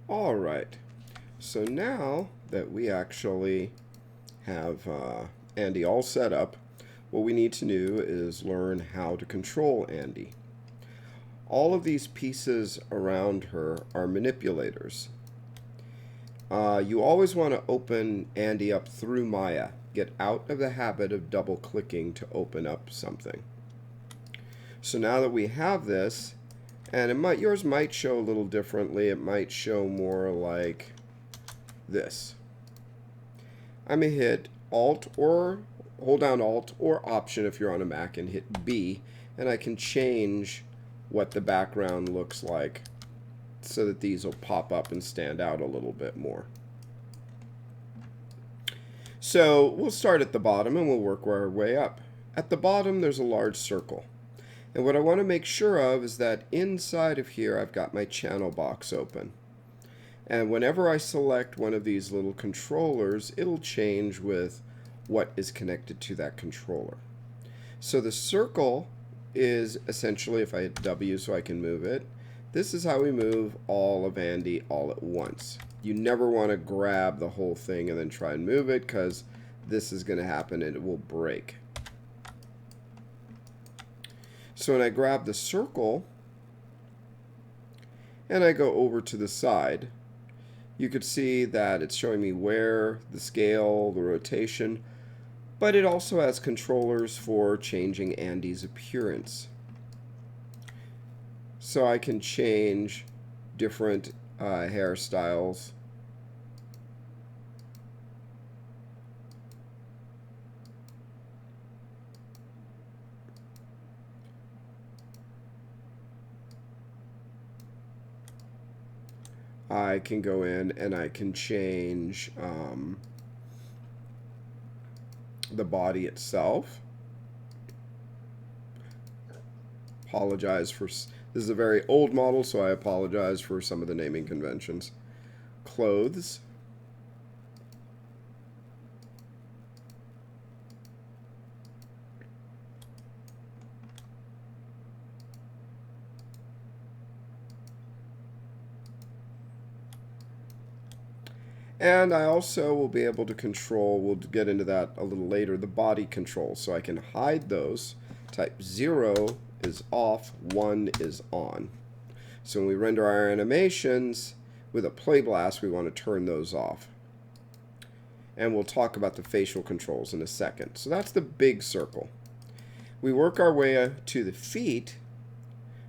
All right. So now that we actually have Andy all set up, what we need to do is learn how to control Andy. All of these pieces around her are manipulators. You always want to open Andy up through Maya. Get out of the habit of double clicking to open up something. So now that we have this, and yours might show a little differently. It might show more like this. I'm going to hit Alt or hold down Alt or Option if you're on a Mac and hit B, and I can change what the background looks like so that these will pop up and stand out a little bit more. So we'll start at the bottom and we'll work our way up. At the bottom there's a large circle. And what I want to make sure of is that inside of here I've got my channel box open. And whenever I select one of these little controllers, it'll change with what is connected to that controller. So the circle is essentially, if I hit W so I can move it, this is how we move all of Andy all at once. You never want to grab the whole thing and then try and move it, because this is going to happen and it will break. So when I grab the circle and I go over to the side, you could see that it's showing me where, the scale, the rotation, but it also has controllers for changing Andy's appearance. So I can change different hairstyles. I can go in and I can change the body itself. Apologize for this is a very old model, so I apologize for some of the naming conventions. Clothes. And I also will be able to control, we'll get into that a little later, the body control. So I can hide those. Type 0 is off, 1 is on. So when we render our animations with a play blast, we want to turn those off. And we'll talk about the facial controls in a second. So that's the big circle. We work our way to the feet.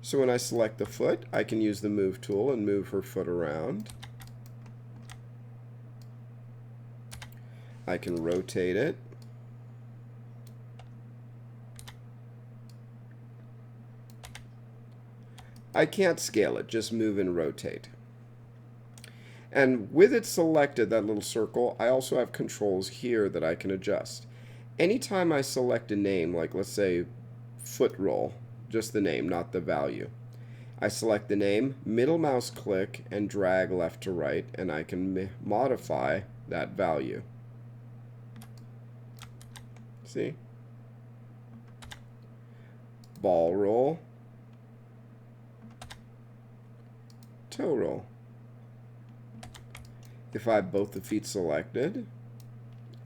So when I select the foot, I can use the move tool and move her foot around. I can rotate it. I can't scale it, just move and rotate. And with it selected, that little circle, I also have controls here that I can adjust. Anytime I select a name, like let's say foot roll, just the name, not the value, I select the name, middle mouse click, and drag left to right, and I can modify that value. See? Ball roll. Toe roll. If I have both the feet selected,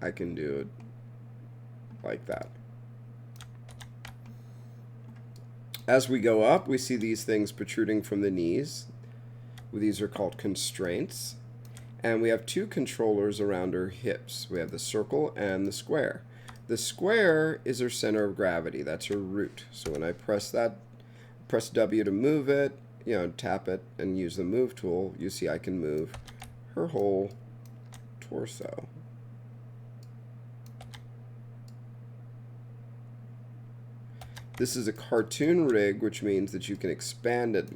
I can do it like that. As we go up, we see these things protruding from the knees. These are called constraints. And we have two controllers around her hips. We have the circle and the square. The square is her center of gravity. That's her root. So when I press that, press W to move it, tap it and use the move tool, you see I can move her whole torso. This is a cartoon rig, which means that you can expand it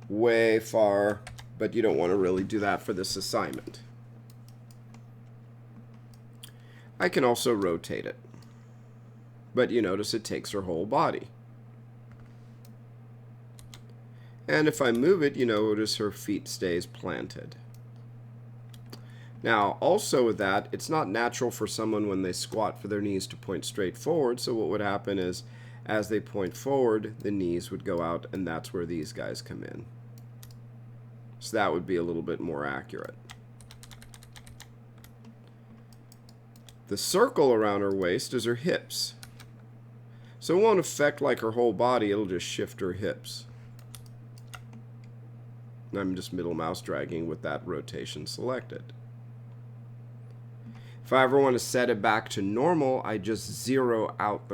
way far, but you don't want to really do that for this assignment. I can also rotate it, but you notice it takes her whole body. And if I move it, you notice her feet stays planted. Now, also with that, it's not natural for someone when they squat for their knees to point straight forward, so what would happen is as they point forward, the knees would go out, and that's where these guys come in. So that would be a little bit more accurate. The circle around her waist is her hips. So it won't affect like her whole body, it'll just shift her hips. And I'm just middle mouse dragging with that rotation selected. If I ever want to set it back to normal, I just zero out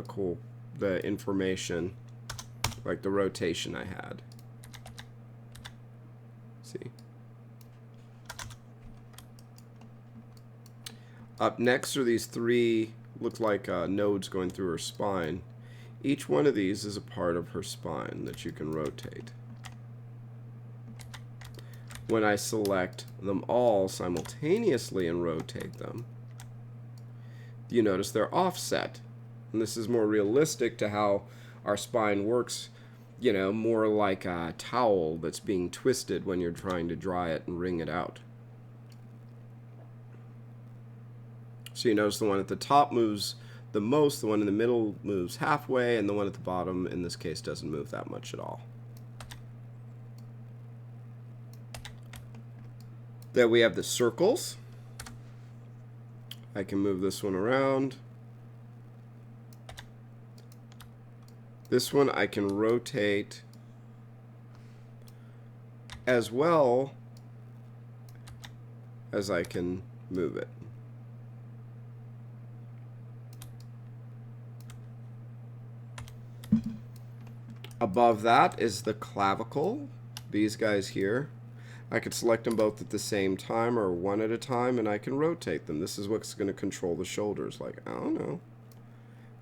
the information, like the rotation I had. See? Up next are these three, look like nodes going through her spine. Each one of these is a part of her spine that you can rotate. When I select them all simultaneously and rotate them, you notice they're offset. And this is more realistic to how our spine works, you know, more like a towel that's being twisted when you're trying to dry it and wring it out. So you notice the one at the top moves the most, the one in the middle moves halfway, and the one at the bottom, in this case, doesn't move that much at all. Then we have the circles. I can move this one around. This one I can rotate as well as I can move it. Above that is the clavicle, these guys here. I could select them both at the same time or one at a time, and I can rotate them. This is what's going to control the shoulders. Like, I don't know.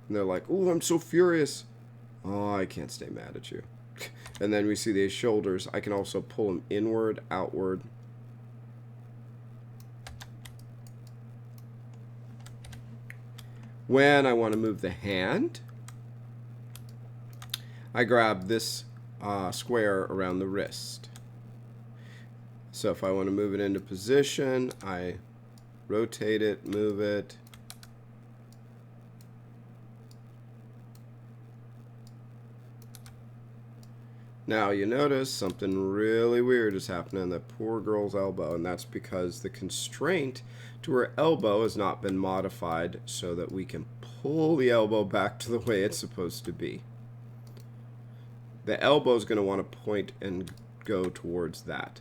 And they're like, oh, I'm so furious. Oh, I can't stay mad at you. And then we see these shoulders. I can also pull them inward, outward. When I want to move the hand, I grab this square around the wrist. So if I want to move it into position, I rotate it, move it. Now you notice something really weird is happening on that poor girl's elbow, and that's because the constraint to her elbow has not been modified so that we can pull the elbow back to the way it's supposed to be. The elbow is going to want to point and go towards that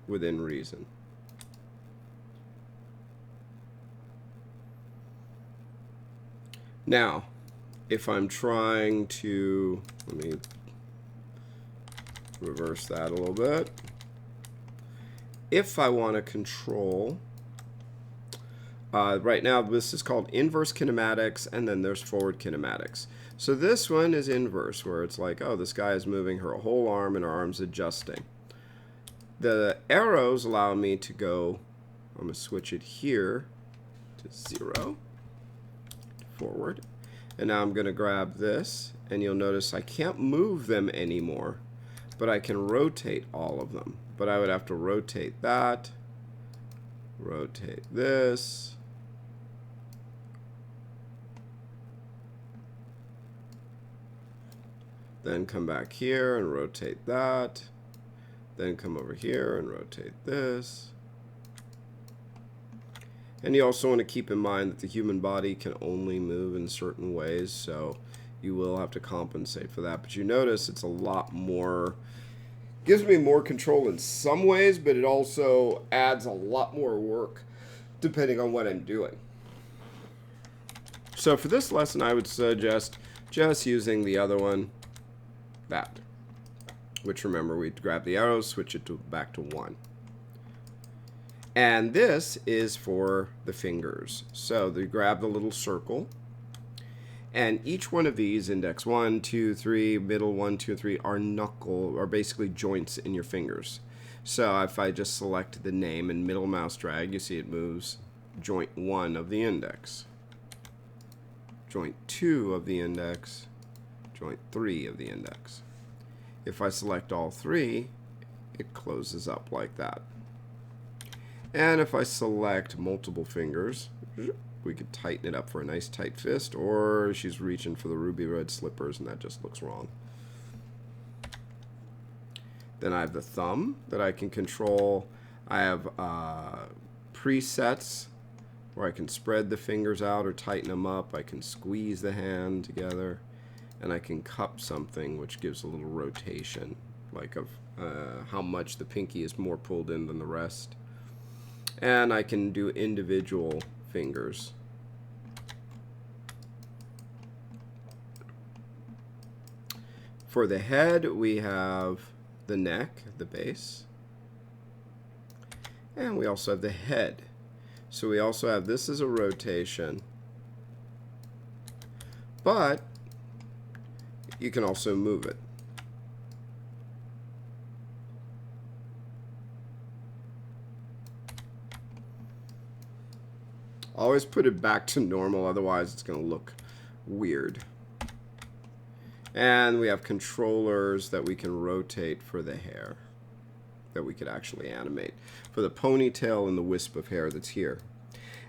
within reason. Now, if I'm trying to, let me reverse that a little bit. If I want to control, right now this is called inverse kinematics, and then there's forward kinematics. So this one is inverse, where it's like, oh, this guy is moving her whole arm and her arm's adjusting. The arrows allow me to go, I'm going to switch it here to 0, forward. And now I'm going to grab this, and you'll notice I can't move them anymore, but I can rotate all of them. But I would have to rotate that, rotate this, then come back here and rotate that, then come over here and rotate this. And you also want to keep in mind that the human body can only move in certain ways, so you will have to compensate for that. But you notice it's a lot more, gives me more control in some ways, but it also adds a lot more work depending on what I'm doing. So for this lesson, I would suggest just using the other one, that, which remember we'd grab the arrow, switch it back to 1. And this is for the fingers. So they grab the little circle, and each one of these, index 1, 2, 3, middle 1, 2, 3, are basically joints in your fingers. So if I just select the name and middle mouse drag, you see it moves joint 1 of the index, joint 2 of the index, joint 3 of the index. If I select all 3, it closes up like that. And if I select multiple fingers, we could tighten it up for a nice tight fist, or she's reaching for the ruby red slippers and that just looks wrong. Then I have the thumb that I can control. I have presets where I can spread the fingers out or tighten them up. I can squeeze the hand together, and I can cup something, which gives a little rotation, like of how much the pinky is more pulled in than the rest. And I can do individual fingers. For the head, we have the neck, the base, and we also have the head. So we also have, this is a rotation, but you can also move it. Always put it back to normal, otherwise it's going to look weird. And we have controllers that we can rotate for the hair, that we could actually animate, for the ponytail and the wisp of hair that's here.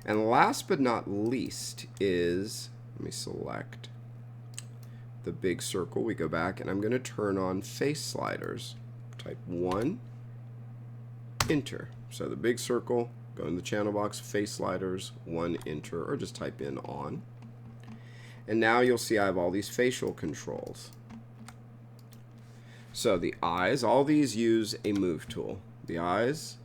And last but not least is, let me select the big circle. We go back, and I'm going to turn on face sliders. Type 1, enter. So the big circle, go in the channel box, face sliders, 1, enter, or just type in on. And now you'll see I have all these facial controls. So the eyes, all these use a move tool. The eyes,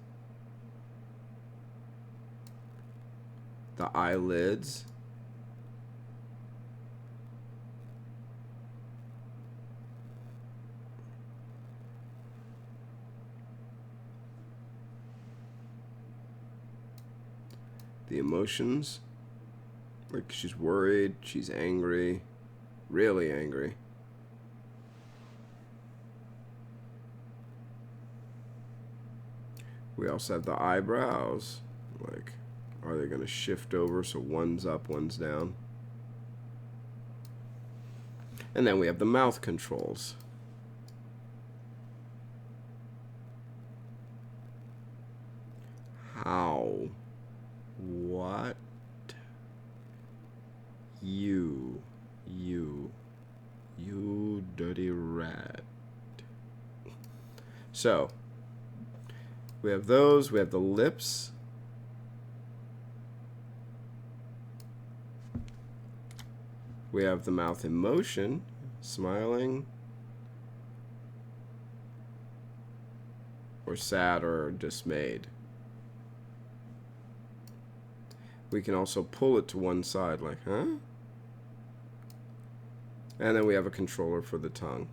the eyelids, the emotions, like she's worried, she's angry, really angry. We also have the eyebrows, like, are they going to shift over so one's up, one's down? And then we have the mouth controls. How? What? You dirty rat. So, we have those, we have the lips. We have the mouth in motion, smiling, or sad or dismayed. We can also pull it to one side, like, huh? And then we have a controller for the tongue.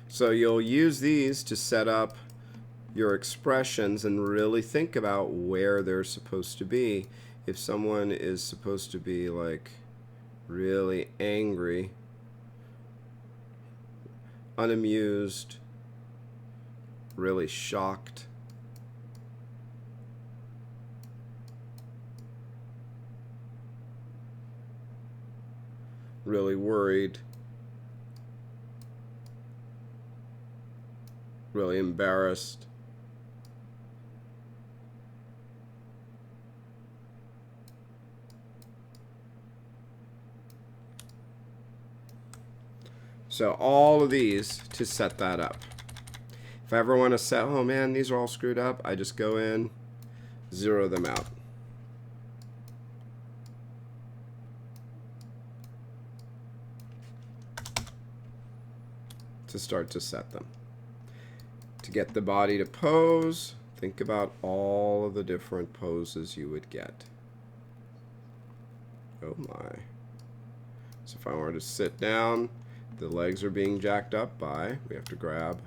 So you'll use these to set up your expressions and really think about where they're supposed to be. If someone is supposed to be like really angry, unamused, really shocked, really worried, really embarrassed, so all of these to set that up. If I ever want to set, oh man, these are all screwed up, I just go in, zero them out. To start to set them. To get the body to pose, think about all of the different poses you would get. Oh my. So if I were to sit down, the legs are being jacked up by, we have to grab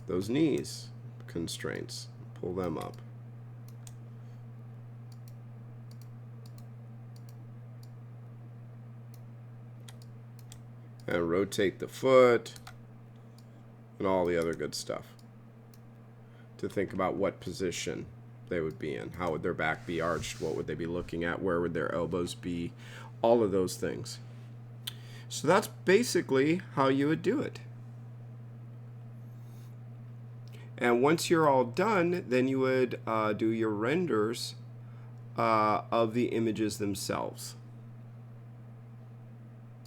those knees constraints, pull them up. And rotate the foot and all the other good stuff. To think about what position they would be in. How would their back be arched? What would they be looking at? Where would their elbows be? All of those things. So that's basically how you would do it. And once you're all done, then you would do your renders of the images themselves.